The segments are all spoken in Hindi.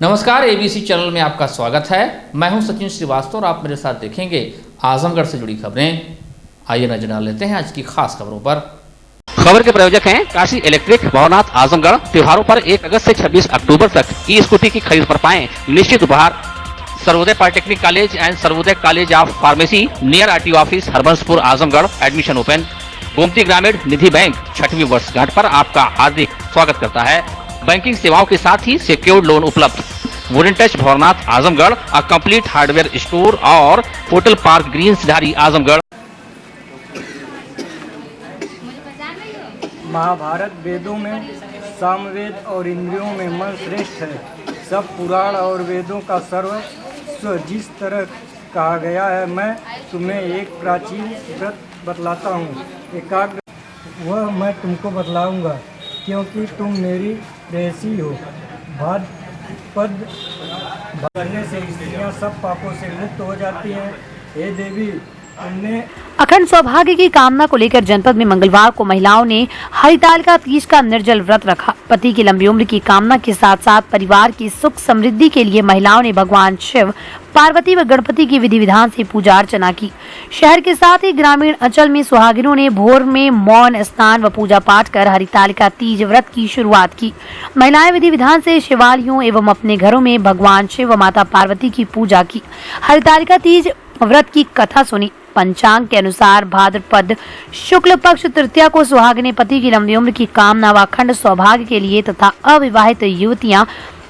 नमस्कार, एबीसी चैनल में आपका स्वागत है। मैं हूं सचिन श्रीवास्तव और आप मेरे साथ देखेंगे आजमगढ़ से जुड़ी खबरें। आइए नजर डाल लेते हैं आज की खास खबरों पर। खबर के प्रायोजक हैं काशी इलेक्ट्रिक, भवनाथ, आजमगढ़। त्योहारों पर 1 अगस्त से 26 अक्टूबर तक ई स्कूटी की खरीद पर पाएं निश्चित उपहार। Sarvodaya polytechnic college and Sarvodaya college of pharmacy near RTO office, Harbanspur, Azamgarh. Admission open. Gomti Gramin Nidhi bank 6वीं वर्षगांठ पर आपका हार्दिक स्वागत करता है। बैंकिंग सेवाओं के साथ ही सिक्योर्ड लोन उपलब्ध। Wooden touch, Bhavnath, Azamgarh. A complete hardware store और होटल पार्क ग्रीन सिधारी, आजमगढ़। महाभारत वेदों में सामवेद और इंद्रियों में मन श्रेष्ठ है। सब पुराण और वेदों का सर्वस्व जिस तरह कहा गया है, मैं तुम्हें एक प्राचीन व्रत बतलाता हूँ। एकाग्र वह मैं तुमको बतलाऊँगा, क्योंकि तुम मेरी प्रेयसी हो। भाद्रपद करने से स्त्रियाँ सब पापों से मुक्त हो जाती हैं। हे देवी, तुमने अखंड सौभाग्य की कामना को लेकर जनपद में मंगलवार को महिलाओं ने हरितालिका तीज का निर्जल व्रत रखा। पति की लंबी उम्र की कामना के साथ साथ परिवार की सुख समृद्धि के लिए महिलाओं ने भगवान शिव, पार्वती व गणपति की विधि विधान से पूजा अर्चना की। शहर के साथ ही ग्रामीण अंचल में सुहागिनों ने भोर में मौन स्नान व पूजा पाठ कर हरितालिका तीज व्रत की शुरुआत की। महिलाएं विधि विधान से शिवालयों एवं अपने घरों में भगवान शिव व माता पार्वती की पूजा की। हरितालिका तीज व्रत की कथा सुनी। पंचांग के अनुसार भाद्रपद शुक्ल पक्ष तृतीया को सुहागिने पति की लंबी उम्र की कामना व अखंड सौभाग्य के लिए तथा अविवाहित युवतियां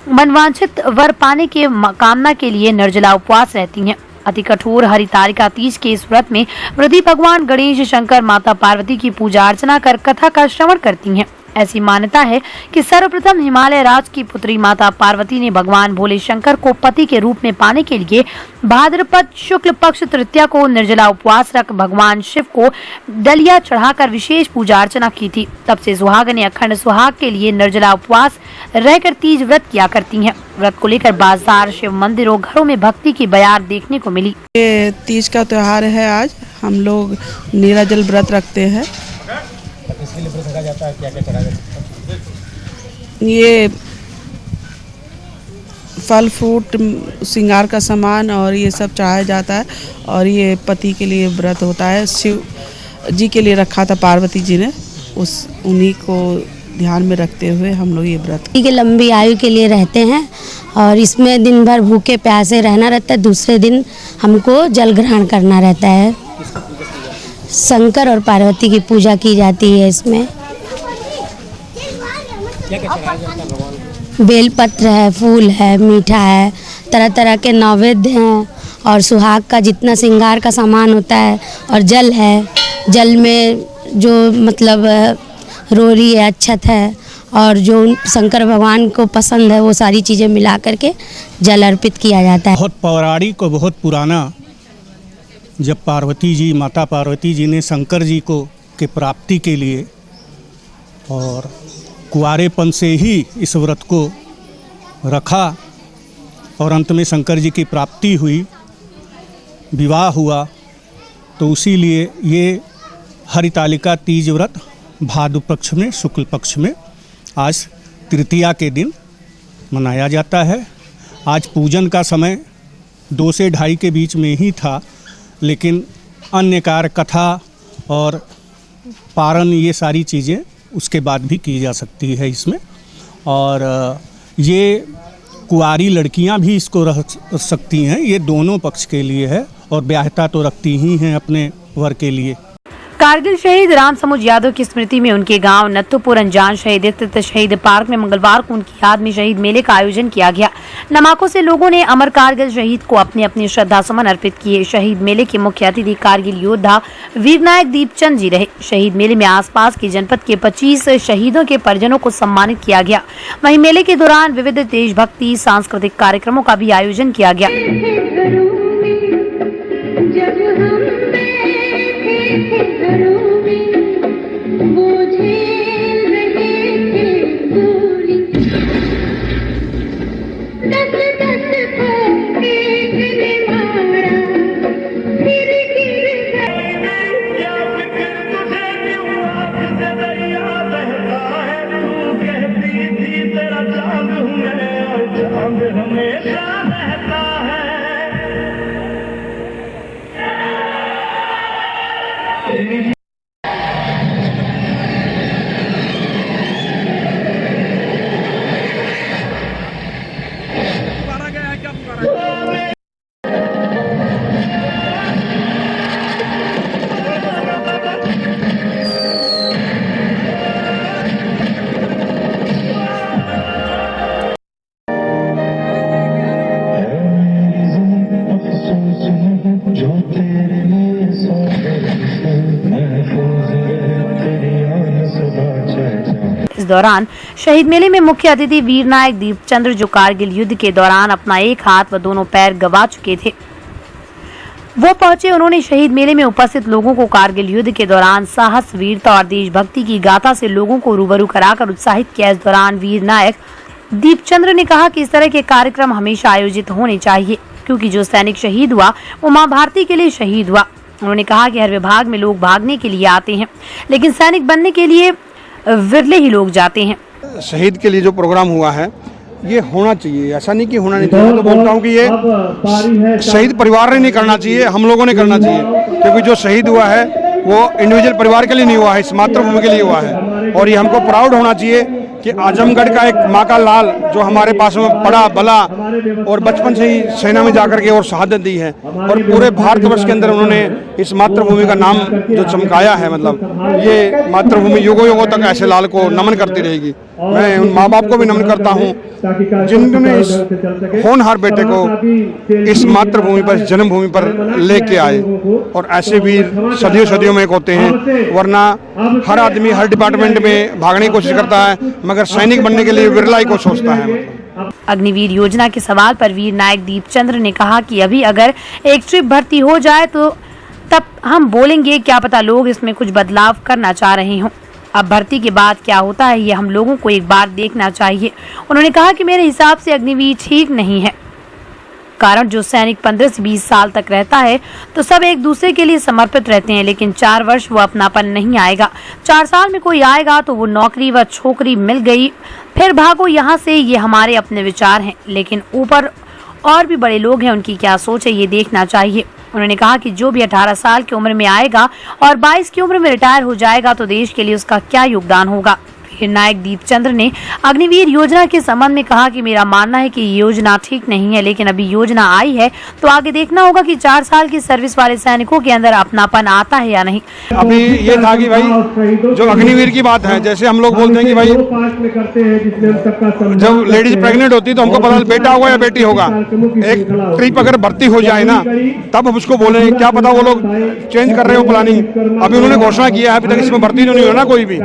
मनवांछित वर पाने के कामना के लिए निर्जला उपवास रहती हैं। अति कठोर हरितालिका तीज के इस व्रत में वृद्धि भगवान गणेश, शंकर, माता पार्वती की पूजा अर्चना कर कथा का श्रवण करती हैं। ऐसी मान्यता है कि सर्वप्रथम हिमालय राज की पुत्री माता पार्वती ने भगवान भोले शंकर को पति के रूप में पाने के लिए भाद्रपद शुक्ल पक्ष तृतीया को निर्जला उपवास रख भगवान शिव को डलिया चढ़ाकर विशेष पूजा अर्चना की थी। तब से सुहागिनें अखंड सुहाग के लिए निर्जला उपवास रहकर तीज व्रत किया करती हैं। व्रत को लेकर बाजार, शिव मंदिरों, घरों में भक्ति की बयार देखने को मिली। ये तीज का त्योहार है। आज हम लोग निर्जल व्रत रखते हैं। इसके लिए व्रत रखा जाता है, क्या-क्या करा जाता है? ये फल फ्रूट, श्रृंगार का सामान और ये सब चढ़ाया जाता है। और ये पति के लिए व्रत होता है। शिव जी के लिए रखा था पार्वती जी ने, उन्हीं को ध्यान में रखते हुए हम लोग ये व्रत के लंबी आयु के लिए रहते हैं। और इसमें दिन भर भूखे प्यासे रहना रहता है। दूसरे दिन हमको जल ग्रहण करना रहता है। शंकर और पार्वती की पूजा की जाती है। इसमें बेलपत्र है, फूल है, मीठा है, तरह तरह के नैवेद्य हैं और सुहाग का जितना श्रृंगार का सामान होता है और जल है। जल में जो मतलब रोरी है, अक्षत है और जो शंकर भगवान को पसंद है वो सारी चीज़ें मिला करके जल अर्पित किया जाता है। बहुत पौराणिक और बहुत पुराना, जब पार्वती जी, माता पार्वती जी ने शंकर जी को के प्राप्ति के लिए और कुंवारेपन से ही इस व्रत को रखा और अंत में शंकर जी की प्राप्ति हुई, विवाह हुआ, तो उसी लिए ये हरितालिका तीज व्रत भाद्र पक्ष में, शुक्ल पक्ष में आज तृतीया के दिन मनाया जाता है। आज पूजन का समय 2 से 2:30 के बीच में ही था, लेकिन अन्य कार्य, कथा और पारण, ये सारी चीज़ें उसके बाद भी की जा सकती है इसमें। और ये कुंवारी लड़कियां भी इसको रख सकती हैं। ये दोनों पक्ष के लिए है और ब्याहता तो रखती ही हैं अपने वर के लिए। कारगिल शहीद राम समुज यादव की स्मृति में उनके गांव नत्थुपुर अनजान शहीद स्थित शहीद पार्क में मंगलवार को उनकी याद में शहीद मेले का आयोजन किया गया। नमाकों से लोगों ने अमर कारगिल शहीद को अपने अपने श्रद्धा सुमन अर्पित किए। शहीद मेले के मुख्य अतिथि कारगिल योद्धा वीरनायक दीपचंद जी रहे। शहीद मेले में आसपास के जनपद के 25 शहीदों के परिजनों को सम्मानित किया गया। वहीं मेले के दौरान विविध देशभक्ति सांस्कृतिक कार्यक्रमों का भी आयोजन किया गया। चांद हूँ मैं और चांद इस दौरान शहीद मेले में मुख्य अतिथि वीर नायक दीपचंद्र, जो कारगिल युद्ध के दौरान अपना एक हाथ व दोनों पैर गंवा चुके थे, वो पहुंचे। उन्होंने शहीद मेले में उपस्थित लोगों को कारगिल युद्ध के दौरान साहस, वीरता और देशभक्ति की गाथा से लोगों को रूबरू कराकर उत्साहित किया। इस दौरान वीर नायक दीपचंद्र ने कहा कि इस तरह के कार्यक्रम हमेशा आयोजित होने चाहिए, क्योंकि जो सैनिक शहीद हुआ वो मां भारती के लिए शहीद हुआ। उन्होंने कहा कि हर विभाग में लोग भागने के लिए आते हैं, लेकिन सैनिक बनने के लिए विरले ही लोग जाते हैं। शहीद के लिए जो प्रोग्राम हुआ है ये होना चाहिए, ऐसा नहीं कि होना नहीं चाहिए। मैं तो बोलता हूँ कि ये शहीद परिवार ने नहीं करना चाहिए, हम लोगों ने करना चाहिए, क्योंकि जो शहीद हुआ है वो इंडिविजुअल परिवार के लिए नहीं हुआ है, इस मातृभूमि के लिए हुआ है। और ये हमको प्राउड होना चाहिए कि आजमगढ़ का एक माँ का लाल जो हमारे पास में पड़ा बला और बचपन से ही सेना में जाकर के और शहादत दी है, और पूरे भारतवर्ष के अंदर उन्होंने इस मातृभूमि का नाम जो चमकाया है, मतलब ये मातृभूमि युगों युगों तक ऐसे लाल को नमन करती रहेगी। मैं उन माँ बाप को भी नमन करता हूँ जिन्होंने इस होनहार बेटे को इस मातृभूमि पर, जन्मभूमि पर लेके आए। और ऐसे वीर सदियों सदियों में एक होते हैं, वरना हर आदमी हर डिपार्टमेंट में भागने की कोशिश करता है, मगर सैनिक बनने के लिए विरला ही को सोचता है। अग्निवीर योजना के सवाल पर वीर नायक दीपचंद्र ने कहा कि अभी अगर एक ट्रिप भर्ती हो जाए तो तब हम बोलेंगे, क्या पता लोग इसमें कुछ बदलाव करना चाह रहे हों। अब भर्ती के बाद क्या होता है ये हम लोगों को एक बार देखना चाहिए। उन्होंने कहा कि मेरे हिसाब से अग्निवीर ठीक नहीं है, कारण जो सैनिक 15 से 20 साल तक रहता है तो सब एक दूसरे के लिए समर्पित रहते हैं, लेकिन 4 वर्ष वो अपनापन नहीं आएगा। 4 साल में कोई आएगा तो वो नौकरी व छोकरी मिल गई फिर भागो यहाँ से, ये हमारे अपने विचार हैं, लेकिन ऊपर और भी बड़े लोग हैं, उनकी क्या सोच है ये देखना चाहिए। उन्होंने कहा कि जो भी 18 साल की उम्र में आएगा और 22 की उम्र में रिटायर हो जाएगा तो देश के लिए उसका क्या योगदान होगा। वीर नायक दीपचंद्र ने अग्निवीर योजना के संबंध में कहा कि मेरा मानना है कि ये योजना ठीक नहीं है, लेकिन अभी योजना आई है तो आगे देखना होगा कि 4 साल की सर्विस वाले सैनिकों के अंदर अपनापन आता है या नहीं। अभी ये था कि भाई जो अग्निवीर की बात है, जैसे हम लोग बोलते हैं कि भाई जब लेडीज प्रेग्नेंट होती है तो हमको पता बेटा होगा या बेटी होगा। एक ट्रिप अगर भर्ती हो जाए ना तब हम उसको बोले, क्या पता वो लोग चेंज कर रहे हो प्लानिंग। अभी उन्होंने घोषणा किया है, अभी तक इसमें भर्ती नहीं हुआ ना कोई भी,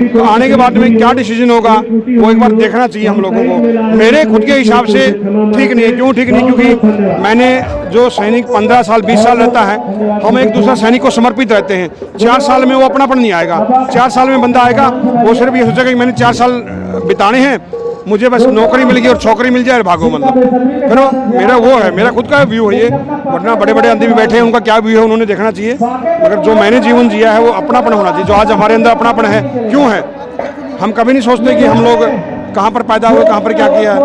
तो आने के बाद में क्या डिसीजन होगा वो एक बार देखना चाहिए हम लोगों को। मेरे खुद के हिसाब से ठीक नहीं है। क्यों ठीक नहीं? क्योंकि मैंने जो सैनिक 15 साल 20 साल रहता है, हम एक दूसरा सैनिक को समर्पित रहते हैं। 4 साल में वो अपनापन नहीं आएगा। 4 साल में बंदा आएगा वो सिर्फ ये सोचेगा कि मैंने 4 साल बिताने हैं, मुझे बस नौकरी मिल गई और छोकरी मिल जाए और भागो, मतलब फिर मेरा वो है, मेरा खुद का व्यू है ये। वरना बड़े बड़े आदमी बैठे हैं, उनका क्या व्यू है उन्होंने देखना चाहिए, मगर जो मैंने जीवन जिया है वो अपनापन होना चाहिए। जो आज हमारे अंदर अपनापन है, क्यों है? हम कभी नहीं सोचते कि हम लोग कहाँ पर पैदा हुए, कहाँ पर क्या किया है।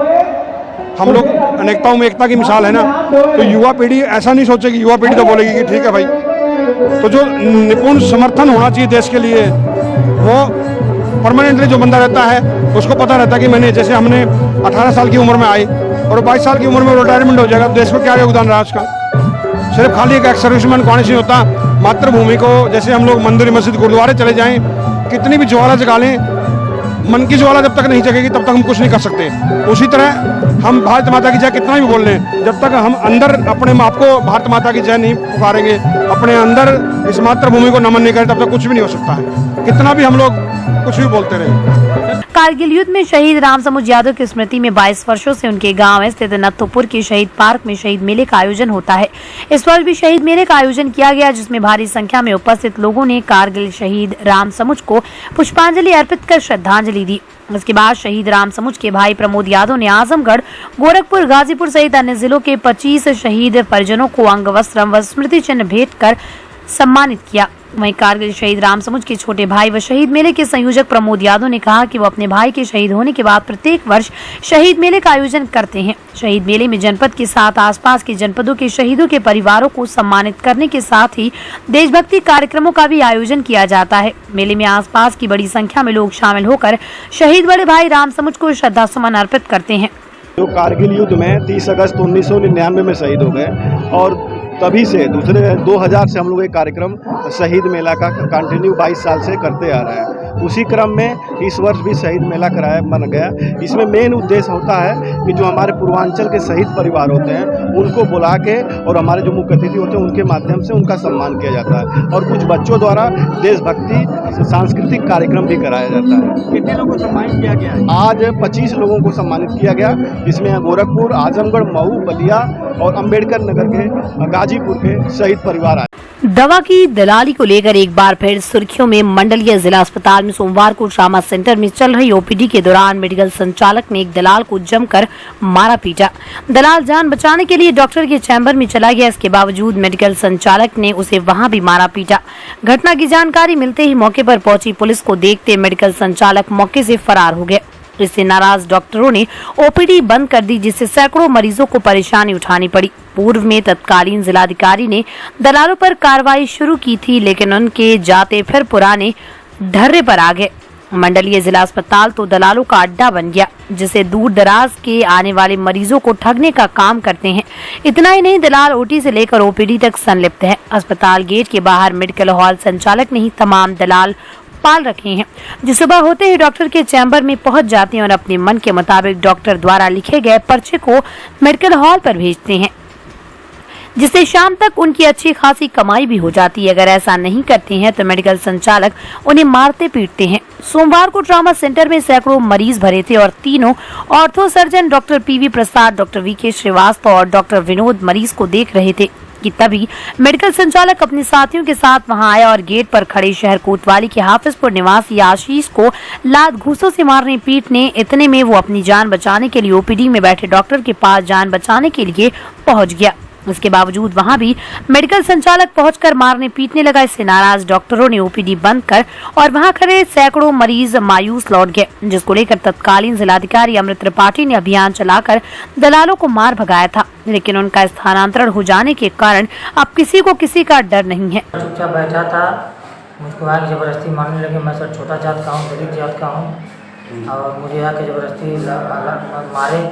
हम लोग अनेकताओं में एकता की मिसाल है ना। तो युवा पीढ़ी ऐसा नहीं सोचेगी, युवा पीढ़ी तो बोलेगी कि ठीक है भाई। तो जो निपुण समर्थन होना चाहिए देश के लिए, वो परमानेंटली जो बंदा रहता है उसको पता रहता है कि मैंने, जैसे हमने 18 साल की उम्र में आई और 22 साल की उम्र में रिटायरमेंट हो जाएगा, देश को क्या योगदान रहा उसका। सिर्फ खाली एक सर्विसमैन को नहीं होता, मातृभूमि को, जैसे हम लोग मंदिर मस्जिद गुरुद्वारे चले जाएं, कितनी भी ज्वाला जगा लें, मन की ज्वाला जब तक नहीं जगेगी तब तक हम कुछ नहीं कर सकते। उसी तरह हम भारत माता की जय कितना भी बोल लें, जब तक हम अंदर अपने आप को भारत माता की जय नहीं पुकारेंगे, अपने अंदर इस मातृभूमि को नमन नहीं करें, तब तक कुछ भी नहीं हो सकता है, कितना भी हम लोग कुछ भी बोलते रहे। कारगिल युद्ध में शहीद रामसमुद्र यादव की स्मृति में 22 वर्षों से उनके गांव स्थित नत्थोपुर के शहीद पार्क में शहीद मेले का आयोजन होता है। इस वर्ष भी शहीद मेले का आयोजन किया गया, जिसमें भारी संख्या में उपस्थित लोगों ने कारगिल शहीद रामसमुद्र को पुष्पांजलि अर्पित कर श्रद्धांजलि दी। इसके बाद शहीद रामसमुद्र के भाई प्रमोद यादव ने आजमगढ़, गोरखपुर, गाजीपुर सहित अन्य जिलों के 25 शहीद परिजनों को अंग वस्त्र व स्मृति चिन्ह भेंट कर सम्मानित किया। वहीं कारगिल शहीद राम समुच के छोटे भाई व शहीद मेले के संयोजक प्रमोद यादव ने कहा कि वो अपने भाई के शहीद होने के बाद प्रत्येक वर्ष शहीद मेले का आयोजन करते हैं। शहीद मेले में जनपद के साथ आसपास के जनपदों के शहीदों के परिवारों को सम्मानित करने के साथ ही देशभक्ति कार्यक्रमों का भी आयोजन किया जाता है। मेले में आसपास की बड़ी संख्या में लोग शामिल होकर शहीद बड़े भाई राम समुच को श्रद्धा सुमन अर्पित करते हैं। जो कारगिल युद्ध में 30 अगस्त 1999 में शहीद हो गए और तभी से दूसरे 2000 से हम लोग ये कार्यक्रम शहीद मेला का कंटिन्यू 22 साल से करते आ रहे हैं। उसी क्रम में इस वर्ष भी शहीद मेला बन गया। इसमें मेन उद्देश्य होता है कि जो हमारे पूर्वांचल के शहीद परिवार होते हैं उनको बुला के और हमारे जो मुख्य अतिथि होते हैं उनके माध्यम से उनका सम्मान किया जाता है और कुछ बच्चों द्वारा देशभक्ति सांस्कृतिक कार्यक्रम भी कराया जाता है। कितने लोगों को सम्मानित किया गया है? आज 25 लोगों को सम्मानित किया गया, जिसमें गोरखपुर, आजमगढ़, मऊ, बलिया और अंबेडकर नगर के गाजीपुर के शहीद परिवार आए। दवा की दलाली को लेकर एक बार फिर सुर्खियों में मंडलीय जिला अस्पताल में सोमवार को ट्रामा सेंटर में चल रही ओपीडी के दौरान मेडिकल संचालक ने एक दलाल को जमकर मारा पीटा। दलाल जान बचाने के लिए डॉक्टर के चैम्बर में चला गया, इसके बावजूद मेडिकल संचालक ने उसे वहां भी मारा पीटा। घटना की जानकारी मिलते ही मौके पर पहुंची पुलिस को देखते मेडिकल संचालक मौके से फरार हो गए। इससे नाराज डॉक्टरों ने ओपीडी बंद कर दी, जिससे सैकड़ों मरीजों को परेशानी उठानी पड़ी। पूर्व में तत्कालीन जिलाधिकारी ने दलालों पर कार्रवाई शुरू की थी, लेकिन उनके जाते फिर पुराने ढर्रे पर आ गए। मंडलीय जिला अस्पताल तो दलालों का अड्डा बन गया, जिसे दूर दराज के आने वाले मरीजों को ठगने का काम करते हैं। इतना ही नहीं, दलाल ओटी से लेकर ओपीडी तक संलिप्त है। अस्पताल गेट के बाहर मेडिकल हॉल संचालक ने ही तमाम दलाल पाल रखे हैं, जो सुबह होते ही डॉक्टर के चैम्बर में पहुंच जाते हैं और अपने मन के मुताबिक डॉक्टर द्वारा लिखे गए पर्चे को मेडिकल हॉल पर भेजते हैं, जिससे शाम तक उनकी अच्छी खासी कमाई भी हो जाती है। अगर ऐसा नहीं करते हैं तो मेडिकल संचालक उन्हें मारते पीटते हैं। सोमवार को ट्रामा सेंटर में सैकड़ों मरीज भरे थे और तीनों ऑर्थो सर्जन डॉक्टर पीवी प्रसाद, डॉक्टर वीके श्रीवास्तव और डॉक्टर विनोद मरीज को देख रहे थे कि तभी मेडिकल संचालक अपने साथियों के साथ वहां आया और गेट पर खड़े शहर कोतवाली के हाफिजपुर निवासी आशीष को लात घूंसों से मारने पीटने। इतने में वो अपनी जान बचाने के लिए ओपीडी में बैठे डॉक्टर के पास जान बचाने के लिए पहुंच गया। इसके बावजूद वहां भी मेडिकल संचालक पहुंचकर मारने पीटने लगा। इससे नाराज डॉक्टरों ने ओपीडी बंद कर और वहां खड़े सैकड़ों मरीज मायूस लौट गए, जिसको लेकर तत्कालीन जिलाधिकारी अमृत त्रिपाठी ने अभियान चलाकर दलालों को मार भगाया था, लेकिन उनका स्थानांतरण हो जाने के कारण अब किसी को किसी का डर नहीं है। चुपचाप बैठा था, मुझको आके जबरदस्ती मारने लगे। मैं सर छोटा जात का हूँ, गरीब जात का हूँ और मुझे आके जबरदस्ती मारे।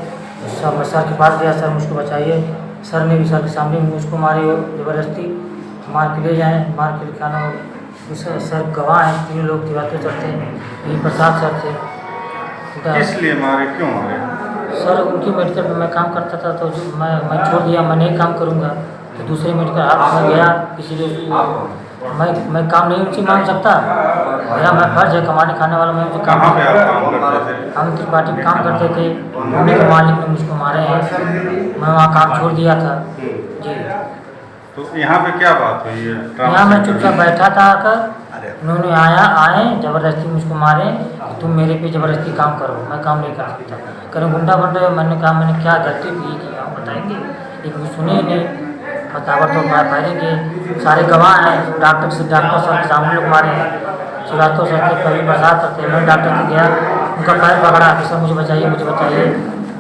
सर के पास गया, सर मुझको बचाइए। सर ने भी सर के सामने मुझको मारे, जबरदस्ती मार के ले जाए। मार के लिखाना सर गवाह हैं, 3 लोग दिवाते चलते हैं, ये प्रसाद सर थे। इसलिए मारे, क्यों मारे? सर उनकी मेडिकल में मैं काम करता था, तो जो मैं छोड़ दिया, मैं नहीं काम करूँगा तो दूसरे मेडिकल हाथ में गया। इसीलिए मैं काम नहीं उनसे मांग सकता, मेरा मैं फर्ज है, कमाने खाने वाला मैं उनसे काम करते थे। हम त्रिपाठी में काम करते थे, उन्हीं के मालिक ने मुझको मारे हैं। मैं वहाँ काम छोड़ दिया था जी। तो यहाँ पे क्या बात हुई है? यहाँ मैं चुपचाप बैठा था, आकर उन्होंने आए जबरदस्ती मुझको मारे कि तुम मेरे पे जबरदस्ती काम करो। मैं काम नहीं कर सकता, करें गुंडा बंडा। मैंने कहा मैंने क्या गलती की कि आप बताएंगे, लेकिन सुने नहीं। बतावर तो फायरेंगे, सारे गवाह हैं। डॉक्टर सर के सामने लोग मारे हैं, श्रीवास्तव सर थे, कभी प्रसाद करते। मैं डॉक्टर से गया, उनका पैर पकड़ा कि सर मुझे बचाइए, मुझे बचाइए,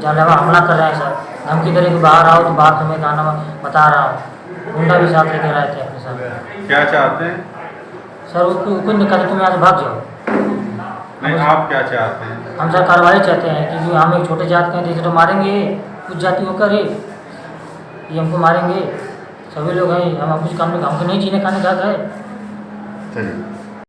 जानलेवा हमला कर रहे हैं सर। धमकी दे रहे कि बाहर आओ, तो बाहर तुम्हें गाना बता रहा हूँ। गुंडा भी साथ लेके रहे थे अपने साथ। क्या चाहते हैं सर? उसको कोई नहीं कहते, तुम यहाँ से भाग जाओ। नहीं, आप क्या चाहते हैं? हम सर कार्रवाई चाहते हैं कि हम एक छोटे जात के हैं, जैसे तो मारेंगे कुछ जाति होकर ये हमको मारेंगे। सभी लोग हैं, हम कुछ काम नहीं, हमको नहीं जीने खाने का है।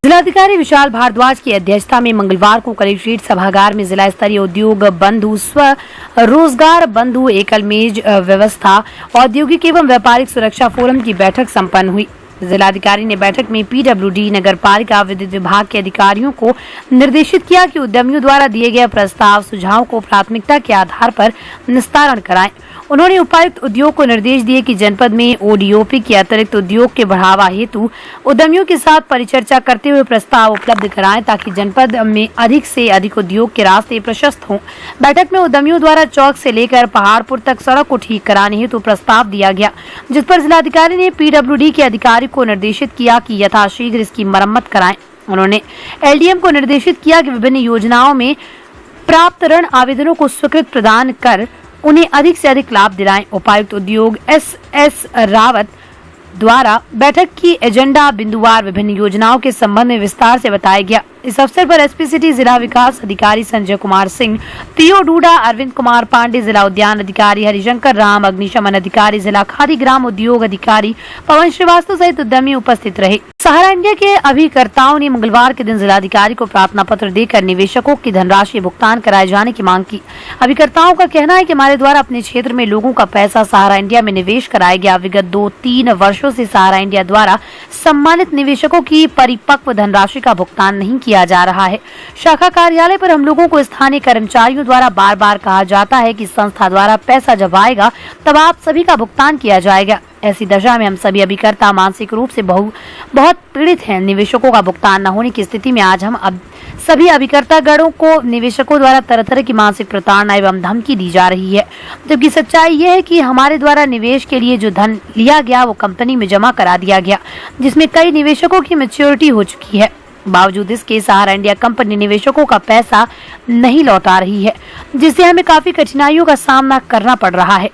जिलाधिकारी विशाल भारद्वाज की अध्यक्षता में मंगलवार को कलेक्ट्रेट सभागार में जिला स्तरीय उद्योग बंधु स्वरोजगार बंधु एकल मेज व्यवस्था औद्योगिक एवं व्यापारिक सुरक्षा फोरम की बैठक संपन्न हुई। जिलाधिकारी ने बैठक में पीडब्ल्यूडी, नगर पालिका, विद्युत विभाग के अधिकारियों को निर्देशित किया कि उद्यमियों द्वारा दिए गए प्रस्ताव सुझाव को प्राथमिकता के आधार पर निस्तारण कराएं। उन्होंने उपायुक्त उद्योग को निर्देश दिए कि जनपद में ओडीओपी के अतिरिक्त उद्योग के बढ़ावा हेतु उद्यमियों के साथ परिचर्चा करते हुए प्रस्ताव उपलब्ध कराएं, ताकि जनपद में अधिक से अधिक उद्योग के रास्ते प्रशस्त हों। बैठक में उद्यमियों द्वारा चौक से लेकर पहाड़पुर तक सड़क को ठीक कराने हेतु प्रस्ताव दिया गया, जिस पर जिलाधिकारी ने पीडब्ल्यूडी के अधिकारी जिलाधिकारी को निर्देशित किया कि यथाशीघ्र इसकी मरम्मत कराएं। उन्होंने एलडीएम को निर्देशित किया कि विभिन्न योजनाओं में प्राप्त ऋण आवेदनों को स्वीकृत प्रदान कर उन्हें अधिक से अधिक लाभ दिलाएं। उपायुक्त उद्योग एस रावत द्वारा बैठक की एजेंडा बिंदुवार विभिन्न योजनाओं के संबंध में विस्तार से बताया गया। इस अवसर पर एसपी सिटी जिला विकास अधिकारी संजय कुमार सिंह, पीओ डूडा, अरविंद कुमार पांडे, जिला उद्यान अधिकारी हरिशंकर राम, अग्निशमन अधिकारी, जिला खादी ग्राम उद्योग अधिकारी पवन श्रीवास्तव सहित उद्यमी उपस्थित रहे। सहारा इंडिया के अभिकर्ताओं ने मंगलवार के दिन जिलाधिकारी को प्रार्थना पत्र देकर निवेशकों की धनराशि भुगतान कराए जाने की मांग की। अभिकर्ताओं का कहना है कि हमारे द्वारा अपने क्षेत्र में लोगों का पैसा सहारा इंडिया में निवेश कराया गया। विगत 2-3 वर्षों से सहारा इंडिया द्वारा सम्मानित निवेशकों की परिपक्व धनराशि का भुगतान नहीं किया जा रहा है। शाखा कार्यालय पर हम लोगों को स्थानीय कर्मचारियों द्वारा बार बार कहा जाता है कि संस्था द्वारा पैसा जब आएगा तब आप सभी का भुगतान किया जाएगा। ऐसी दशा में हम सभी अभिकर्ता मानसिक रूप से बहुत पीड़ित हैं। निवेशकों का भुगतान न होने की स्थिति में आज हम सभी अभिकर्तागणों को निवेशकों द्वारा तरह तरह की मानसिक प्रताड़ना एवं धमकी दी जा रही है, जबकि सच्चाई यह है कि हमारे द्वारा निवेश के लिए जो धन लिया गया वो कंपनी में जमा करा दिया गया, जिसमें कई निवेशकों की मैच्योरिटी हो चुकी है। बावजूद इसके सहारा इंडिया कंपनी निवेशकों का पैसा नहीं लौटा रही है, जिससे हमें काफी कठिनाइयों का सामना करना पड़ रहा है।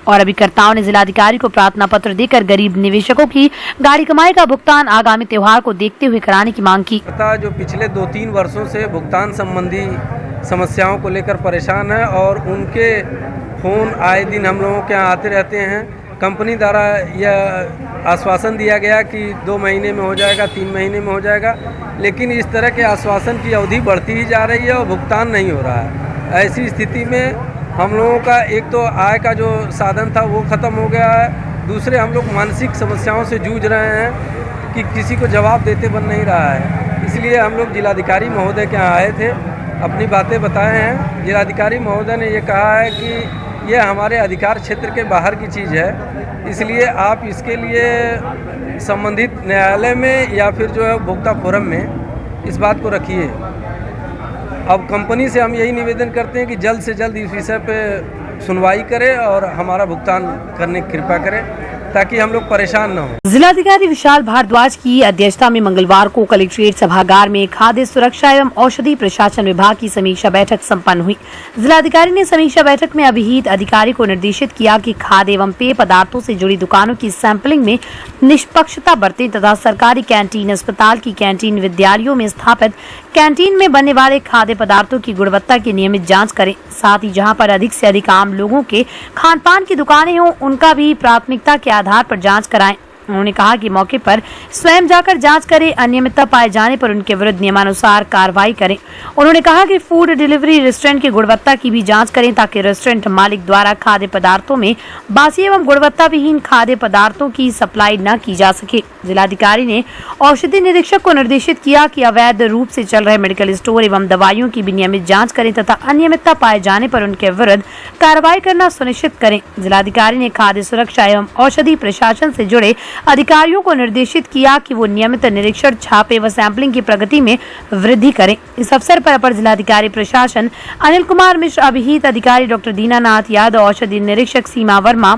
और अभिकर्ताओं ने जिलाधिकारी को प्रार्थना पत्र देकर गरीब निवेशकों की गाड़ी कमाई का भुगतान आगामी त्योहार को देखते हुए कराने की मांग की। जो पिछले 2-3 वर्षों से भुगतान संबंधी समस्याओं को लेकर परेशान है और उनके फोन आए दिन हम लोगों के यहाँ आते रहते हैं। कंपनी द्वारा यह आश्वासन दिया गया कि 2 महीने में हो जाएगा, 3 महीने में हो जाएगा, लेकिन इस तरह के आश्वासन की अवधि बढ़ती ही जा रही है और भुगतान नहीं हो रहा है। ऐसी स्थिति में हम लोगों का एक तो आय का जो साधन था वो ख़त्म हो गया है, दूसरे हम लोग मानसिक समस्याओं से जूझ रहे हैं कि किसी को जवाब देते बन नहीं रहा है। इसलिए हम लोग जिलाधिकारी महोदय के यहाँ आए थे, अपनी बातें बताए हैं। जिलाधिकारी महोदय ने ये कहा है कि यह हमारे अधिकार क्षेत्र के बाहर की चीज़ है, इसलिए आप इसके लिए संबंधित न्यायालय में या फिर जो है उपभोक्ता फोरम में इस बात को रखिए। अब कंपनी से हम यही निवेदन करते हैं कि जल्द से जल्द इस विषय पे सुनवाई करे और हमारा भुगतान करने की कृपा करें, ताकि हम लोग परेशान न हो। जिलाधिकारी विशाल भारद्वाज की अध्यक्षता में मंगलवार को कलेक्ट्रेट सभागार में खाद्य सुरक्षा एवं औषधि प्रशासन विभाग की समीक्षा बैठक संपन्न हुई। जिलाधिकारी ने समीक्षा बैठक में अभिहित अधिकारी को निर्देशित किया कि खाद्य एवं पेय पदार्थों से जुड़ी दुकानों की सैंपलिंग में निष्पक्षता बरतें तथा सरकारी कैंटीन, अस्पताल की कैंटीन, विद्यालयों में स्थापित कैंटीन में बनने वाले खाद्य पदार्थों की गुणवत्ता की नियमित जाँच करें। साथ ही जहाँ पर अधिक से अधिक आम लोगों के खान पान की दुकानें हों, उनका भी प्राथमिकता के आधार पर जांच कराएं। उन्होंने कहा कि मौके पर स्वयं जाकर जांच करें, अनियमितता पाए जाने पर उनके विरुद्ध नियमानुसार कार्रवाई करें। उन्होंने कहा कि फूड डिलीवरी रेस्टोरेंट की गुणवत्ता की भी जांच करें, ताकि रेस्टोरेंट मालिक द्वारा खाद्य पदार्थों में बासी एवं गुणवत्ता विहीन खाद्य पदार्थों की सप्लाई न की जा सके। जिलाधिकारी ने औषधि निरीक्षक को निर्देशित किया कि अवैध रूप से चल रहे मेडिकल स्टोर एवं दवाइयों की भी नियमित जाँच करें तथा अनियमितता पाए जाने पर उनके विरुद्ध कार्रवाई करना सुनिश्चित करें। जिलाधिकारी ने खाद्य सुरक्षा एवं औषधि प्रशासन से जुड़े अधिकारियों को निर्देशित किया कि वो नियमित निरीक्षण, छापे व सैंपलिंग की प्रगति में वृद्धि करें। इस अवसर पर अपर जिलाधिकारी प्रशासन अनिल कुमार मिश्र, अभिहित अधिकारी डॉक्टर दीनानाथ यादव, औषधि निरीक्षक सीमा वर्मा,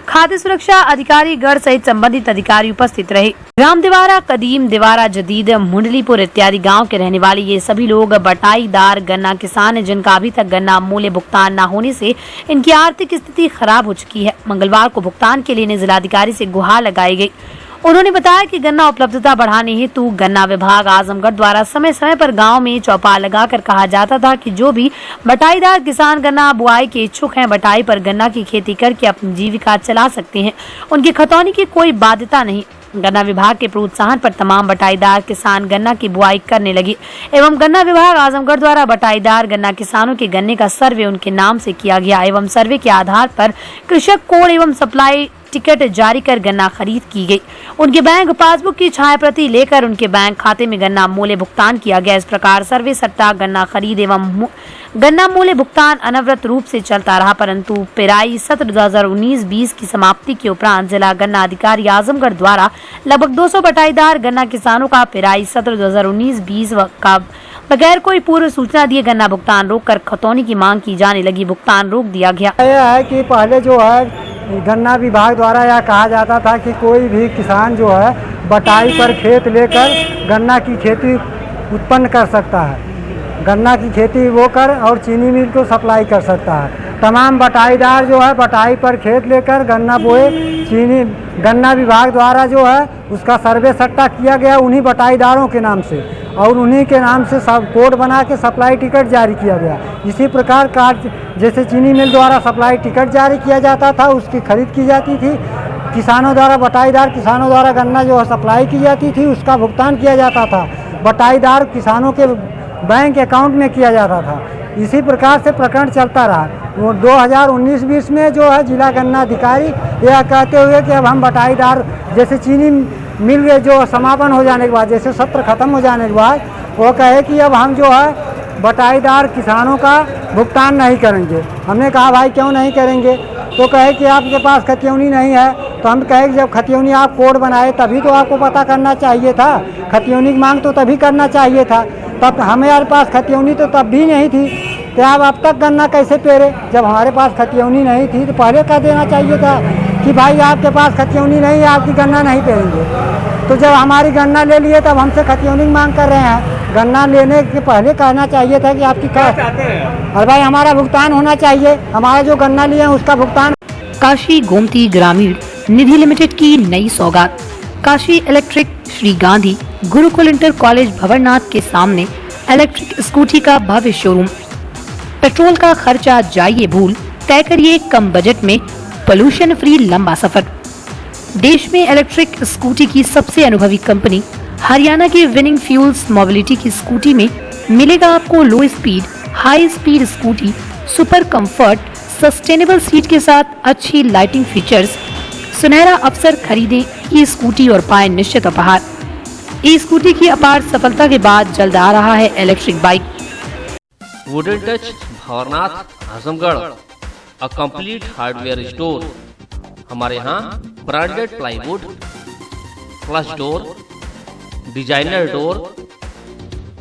खाद्य सुरक्षा अधिकारी गढ़ सहित संबंधित अधिकारी उपस्थित रहे। ग्राम दिवारा, कदीम दिवारा, जदीद, मुंडलीपुर इत्यादि गांव के रहने वाले ये सभी लोग बटाईदार गन्ना किसान हैं, जिनका अभी तक गन्ना मूल्य भुगतान न होने से इनकी आर्थिक स्थिति खराब हो चुकी है। मंगलवार को भुगतान के लिए जिलाधिकारी से गुहार लगाई गई। उन्होंने बताया कि गन्ना उपलब्धता बढ़ाने हेतु गन्ना विभाग आजमगढ़ द्वारा समय समय पर गांव में चौपाल लगाकर कहा जाता था कि जो भी बटाईदार किसान गन्ना बुआई के इच्छुक हैं, बटाई पर गन्ना की खेती करके अपनी जीविका चला सकते हैं, उनकी खतौनी की कोई बाध्यता नहीं। गन्ना विभाग के प्रोत्साहन पर तमाम बटाईदार किसान गन्ना की बुआई करने लगे एवं गन्ना विभाग आजमगढ़ द्वारा बटाईदार गन्ना किसानों के गन्ने का सर्वे उनके नाम से किया गया एवं सर्वे के आधार पर कृषक कोड एवं सप्लाई टिकट जारी कर गन्ना खरीद की गई। उनके बैंक पासबुक की छायाप्रति लेकर उनके बैंक खाते में गन्ना मूल्य भुगतान किया गया। इस प्रकार सर्वे सट्टा गन्ना खरीद एवं गन्ना मूल्य भुगतान अनवरत रूप से चलता रहा, परंतु पेराई सत्र 2019-20 की समाप्ति के उपरांत जिला गन्ना अधिकारी आजमगढ़ द्वारा लगभग 200 बटाईदार गन्ना किसानों का पेराई सत्र 2019-20 का बगैर कोई पूर्व सूचना दिए गन्ना भुगतान रोक कर खतौनी की मांग की जाने लगी। भुगतान रोक दिया गया। यह है कि पहले जो है गन्ना विभाग द्वारा यह कहा जाता था कि कोई भी किसान जो है बटाई पर खेत लेकर गन्ना की खेती उत्पन्न कर सकता है, गन्ना की खेती वो कर और चीनी मिल को सप्लाई कर सकता है। तमाम बटाईदार जो है बटाई पर खेत लेकर गन्ना बोए, चीनी गन्ना विभाग द्वारा जो है उसका सर्वे सट्टा किया गया उन्हीं बटाईदारों के नाम से और उन्हीं के नाम से सब कोड बना के सप्लाई टिकट जारी किया गया। इसी प्रकार कार्ड जैसे चीनी मिल द्वारा सप्लाई टिकट जारी किया जाता था, उसकी खरीद की जाती थी, किसानों द्वारा बटाईदार किसानों द्वारा गन्ना जो है सप्लाई की जाती थी, उसका भुगतान किया जाता था, बटाईदार किसानों के बैंक अकाउंट में किया जाता था। इसी प्रकार से प्रकरण चलता रहा। वो 2019-20 में जो है जिला गन्ना अधिकारी यह कहते हुए कि अब हम बटाईदार जैसे चीनी मिल के जो समापन हो जाने के बाद, जैसे सत्र खत्म हो जाने के बाद वो कहे कि अब हम जो है बटाईदार किसानों का भुगतान नहीं करेंगे। हमने कहा भाई क्यों नहीं करेंगे? तो कहे कि आपके पास खतियौनी नहीं है। तो हम कहे कि जब खतियौनी आप कोड बनाए तभी तो आपको पता करना चाहिए था, खतियौनी की मांग तो तभी करना चाहिए था। तब हमारे पास खतियौनी तो तब भी नहीं थी, तो आप अब तक गन्ना कैसे पेरे? जब हमारे पास खतियौनी नहीं थी तो पहले कह देना चाहिए था कि भाई आपके पास खतियौनी नहीं है, आपकी गन्ना नहीं पेरेंगे। तो जब हमारी गन्ना ले लिए तब हमसे खतियौनी की मांग कर रहे हैं। गन्ना लेने के पहले कहना चाहिए था कि आपकी क्या चाहते हैं और भाई हमारा भुगतान होना चाहिए, हमारा जो गन्ना लिए हैं उसका भुगतान। काशी गोमती ग्रामीण निधि लिमिटेड की नई सौगात। Kashi electric Shri Gandhi Gurukul inter college Bhawarnath के सामने इलेक्ट्रिक स्कूटी का भव्य शोरूम। पेट्रोल का खर्चा जाइए भूल, तय करिए कम बजट में पोल्यूशन फ्री लंबा सफर। देश में इलेक्ट्रिक स्कूटी की सबसे अनुभवी कंपनी हरियाणा की विनिंग फ्यूल्स मोबिलिटी की स्कूटी में मिलेगा आपको लो speed, high speed scooty, super comfort, sustainable seat के साथ अच्छी लाइटिंग फीचर्स। सुनहरा अवसर खरीदें ई स्कूटी और पाएं निश्चित उपहार। ई स्कूटी की अपार सफलता के बाद जल्द आ रहा है electric bike. Wooden Touch Bhawarnath Azamgarh, a complete hardware store. हमारे यहाँ branded plywood, flush door, designer door,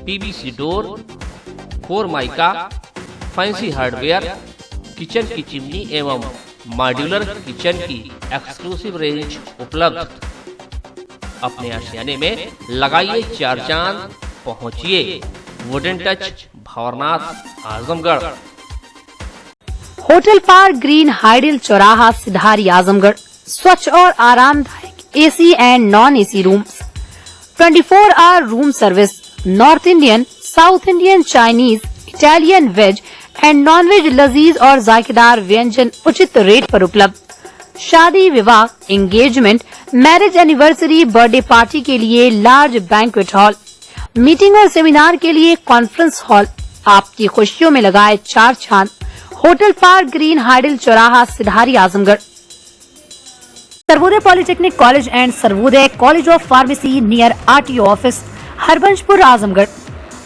PVC door, formica, fancy hardware, kitchen की चिमनी एवं मॉड्यूलर किचन की एक्सक्लूसिव रेंज उपलब्ध। अपने आशियाने में लगाइए चार चांद, पहुंचिए Wooden Touch Bhawarnath Azamgarh. Hotel Park Green hydel चौराहा सिधारी आजमगढ़। स्वच्छ और आरामदायक AC and non AC rooms, 24 hour room service, north Indian, south Indian, Chinese, Italian, veg and non veg लजीज और जायकेदार व्यंजन उचित रेट पर उपलब्ध। शादी, विवाह, engagement, marriage anniversary, birthday party के लिए लार्ज बैंक्वेट हॉल, मीटिंग और सेमिनार के लिए कॉन्फ्रेंस हॉल। आपकी खुशियों में लगाए चार चांद। होटल पार्क ग्रीन हाइडल चौराहा Sidhari Azamgarh. Sarvodaya polytechnic college and Sarvodaya college of pharmacy near RTO office, Harbanspur Azamgarh.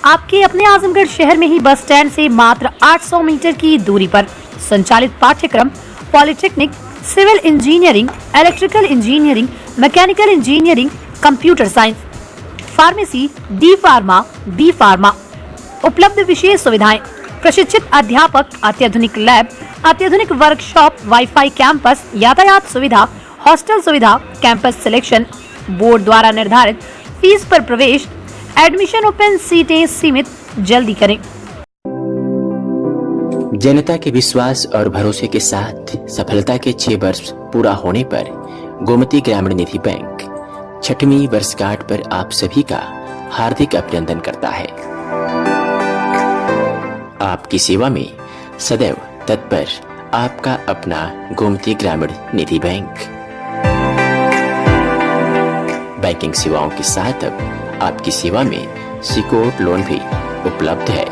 आपके अपने आजमगढ़ शहर में ही बस स्टैंड से मात्र 800 मीटर की दूरी पर संचालित पाठ्यक्रम polytechnic, civil engineering, electrical engineering, mechanical engineering, computer science, pharmacy, D pharma, B pharma. उपलब्ध विशेष सुविधाएं, प्रशिक्षित अध्यापक, अत्याधुनिक लैब, अत्याधुनिक वर्कशॉप, वाईफाई कैंपस, यातायात सुविधा, हॉस्टल सुविधा, कैंपस सिलेक्शन, बोर्ड द्वारा निर्धारित फीस पर प्रवेश, एडमिशन ओपन, सीटें सीमित, जल्दी करें। जनता के विश्वास और भरोसे के साथ सफलता के 6 वर्ष पूरा होने पर गोमती ग्रामीण निधि बैंक 6वीं वर्षगांठ पर आप सभी का हार्दिक अभिनंदन करता है। आपकी सेवा में सदैव तत्पर आपका अपना गोमती ग्रामीण निधि बैंक। बैंकिंग सेवाओं के साथ अब आपकी सेवा में सिक्योर्ड लोन भी उपलब्ध है।